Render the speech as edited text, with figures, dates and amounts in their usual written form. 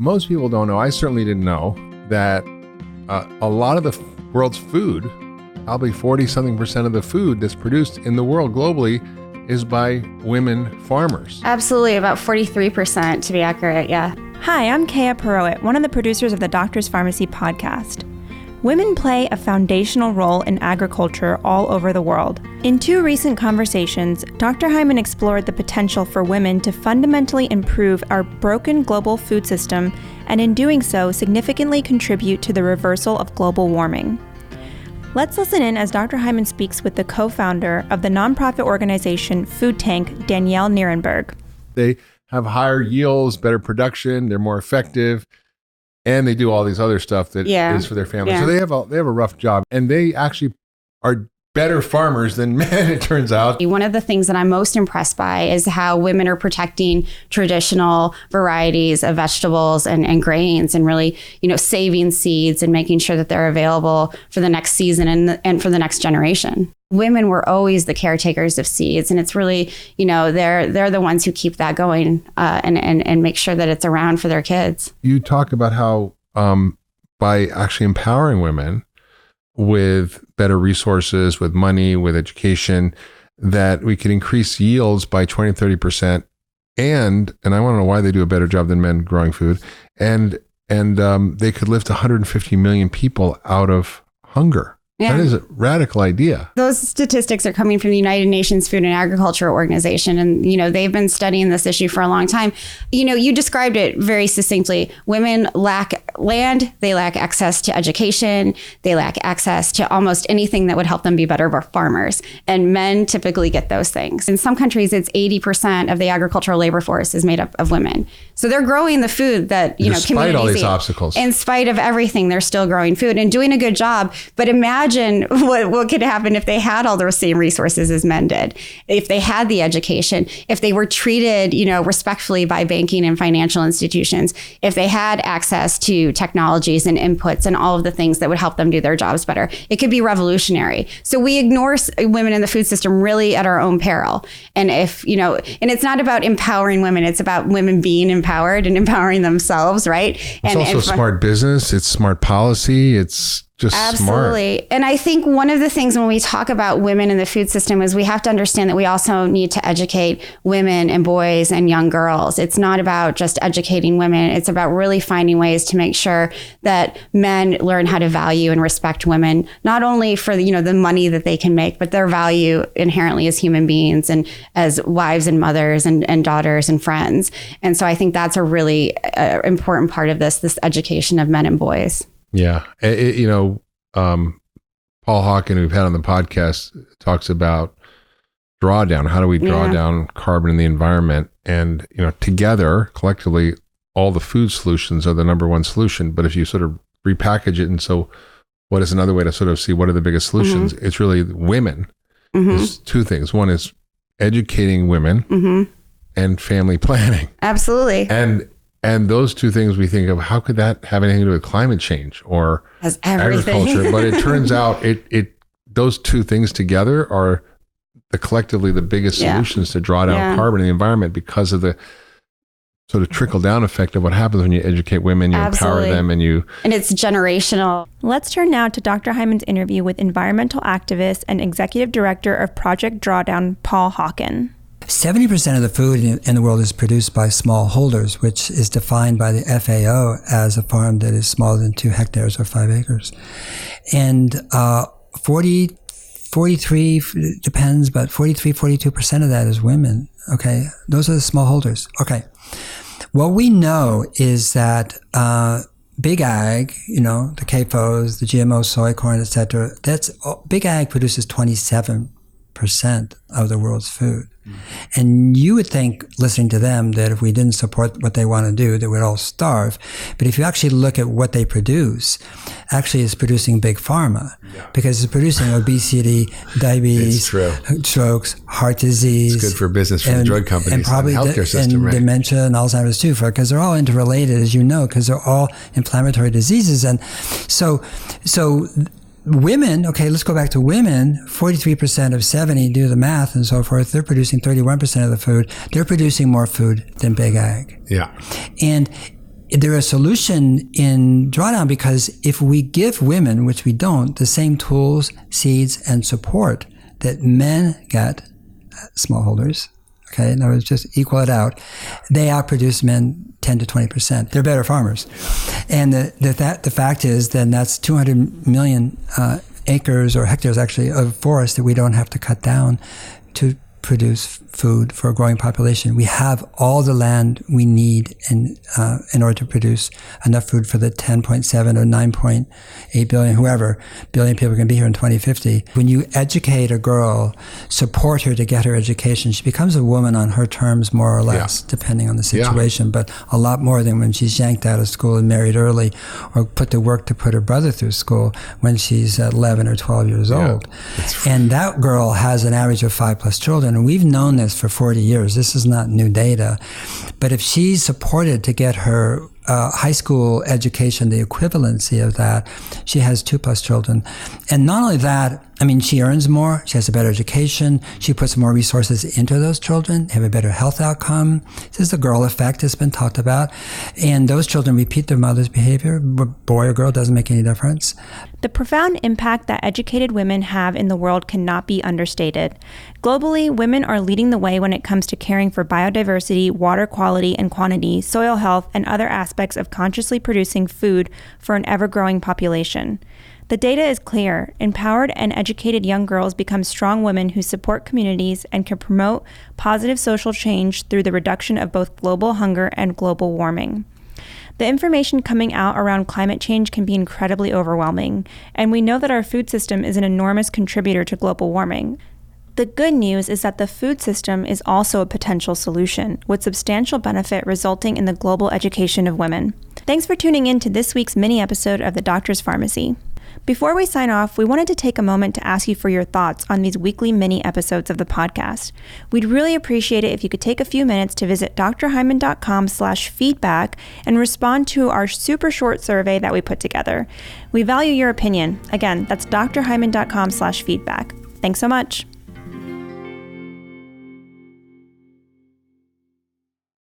Most people don't know, I certainly didn't know, that a lot of the world's food, probably 40-something% of the food that's produced in the world globally is by women farmers. Absolutely, about 43% to be accurate, yeah. Hi, I'm Kaya Perowit, one of the producers of the Doctor's Pharmacy podcast. Women play a foundational role in agriculture all over the world. In 2 recent conversations, Dr. Hyman explored the potential for women to fundamentally improve our broken global food system and in doing so significantly contribute to the reversal of global warming. Let's listen in as Dr. Hyman speaks with the co-founder of the nonprofit organization Food Tank, Danielle Nierenberg. They have higher yields, better production, they're more effective, and they do all these other stuff that is for their family. So they have a rough job, and they actually are better farmers than men, it turns out. One of the things that I'm most impressed by is how women are protecting traditional varieties of vegetables and grains, and really, saving seeds and making sure that they're available for the next season and for the next generation. Women were always the caretakers of seeds, and it's really, they're the ones who keep that going and make sure that it's around for their kids. You talk about how by actually empowering women with better resources, with money, with education, that we could increase yields by 20-30%. And I want to know why they do a better job than men growing food. And they could lift 150 million people out of hunger. Yeah. That is a radical idea. Those statistics are coming from the United Nations Food and Agriculture Organization. And, they've been studying this issue for a long time. You described it very succinctly. Women lack land. They lack access to education. They lack access to almost anything that would help them be better farmers. And men typically get those things. In some countries, it's 80% of the agricultural labor force is made up of women. So they're growing the food that, despite all these obstacles. In spite of everything, they're still growing food and doing a good job. But imagine what could happen if they had all those same resources as men did, if they had the education, if they were treated, respectfully by banking and financial institutions, if they had access to technologies and inputs and all of the things that would help them do their jobs better. It could be revolutionary. So we ignore women in the food system really at our own peril. And and it's not about empowering women, it's about women being empowered and empowering themselves, right? It's also smart business, it's smart policy, it's just absolutely smart. And I think one of the things when we talk about women in the food system is we have to understand that we also need to educate women and boys and young girls. It's not about just educating women. It's about really finding ways to make sure that men learn how to value and respect women, not only for the money that they can make, but their value inherently as human beings and as wives and mothers and daughters and friends. And so I think that's a really important part of this education of men and boys. Yeah. Paul Hawken, who we've had on the podcast, talks about drawdown. How do we draw down carbon in the environment? And, together, collectively, all the food solutions are the number one solution. But if you sort of repackage it, and so what is another way to sort of see what are the biggest solutions? Mm-hmm. It's really women. Mm-hmm. There's 2 things. One is educating women and family planning. Absolutely. And those 2 things we think of, how could that have anything to do with climate change or agriculture? But it turns out those 2 things together are collectively the biggest solutions to draw down carbon in the environment, because of the sort of trickle down effect of what happens when you educate women, you empower them, and it's generational. Let's turn now to Dr. Hyman's interview with environmental activist and executive director of Project Drawdown, Paul Hawken. 70% of the food in the world is produced by smallholders, which is defined by the FAO as a farm that is smaller than 2 hectares or 5 acres. And 43, depends, but 42% of that is women. Okay, those are the smallholders. Okay, what we know is that big ag, the CAFOs, the GMO soy, corn, etc., big ag produces 27% of the world's food. And you would think, listening to them, that if we didn't support what they want to do, they would all starve. But if you actually look at what they produce, actually it's producing big pharma, because it's producing obesity, diabetes, strokes, heart disease. It's good for business for the drug companies and probably the healthcare system, and dementia and Alzheimer's too, because they're all interrelated, as you know, because they're all inflammatory diseases. And so women, okay, let's go back to women. 43% of 70, do the math and so forth. They're producing 31% of the food. They're producing more food than big ag. Yeah. And they're a solution in drawdown because if we give women, which we don't, the same tools, seeds, and support that men get, smallholders, okay, in other words, just equal it out, they outproduce men 10 to 20%. They're better farmers. And the fact is then that's 200 million acres or hectares actually of forest that we don't have to cut down to produce food for a growing population. We have all the land we need in order to produce enough food for the 10.7 or 9.8 billion, whoever, billion people can be here in 2050. When you educate a girl, support her to get her education, she becomes a woman on her terms, more or less, depending on the situation, but a lot more than when she's yanked out of school and married early or put to work to put her brother through school when she's 11 or 12 years old. And that girl has an average of 5+ children. And we've known this for 40 years. This is not new data. But if she's supported to get her high school education, the equivalency of that, she has 2+ children. And not only that, I mean, she earns more, she has a better education, she puts more resources into those children, have a better health outcome. This is the girl effect that's been talked about. And those children repeat their mother's behavior. Boy or girl, doesn't make any difference. The profound impact that educated women have in the world cannot be understated. Globally, women are leading the way when it comes to caring for biodiversity, water quality and quantity, soil health, and other aspects of consciously producing food for an ever-growing population. The data is clear. Empowered and educated young girls become strong women who support communities and can promote positive social change through the reduction of both global hunger and global warming. The information coming out around climate change can be incredibly overwhelming, and we know that our food system is an enormous contributor to global warming. The good news is that the food system is also a potential solution, with substantial benefit resulting in the global education of women. Thanks for tuning in to this week's mini episode of The Doctor's Pharmacy. Before we sign off, we wanted to take a moment to ask you for your thoughts on these weekly mini episodes of the podcast. We'd really appreciate it if you could take a few minutes to visit drhyman.com/feedback and respond to our super short survey that we put together. We value your opinion. Again, that's drhyman.com/feedback. Thanks so much.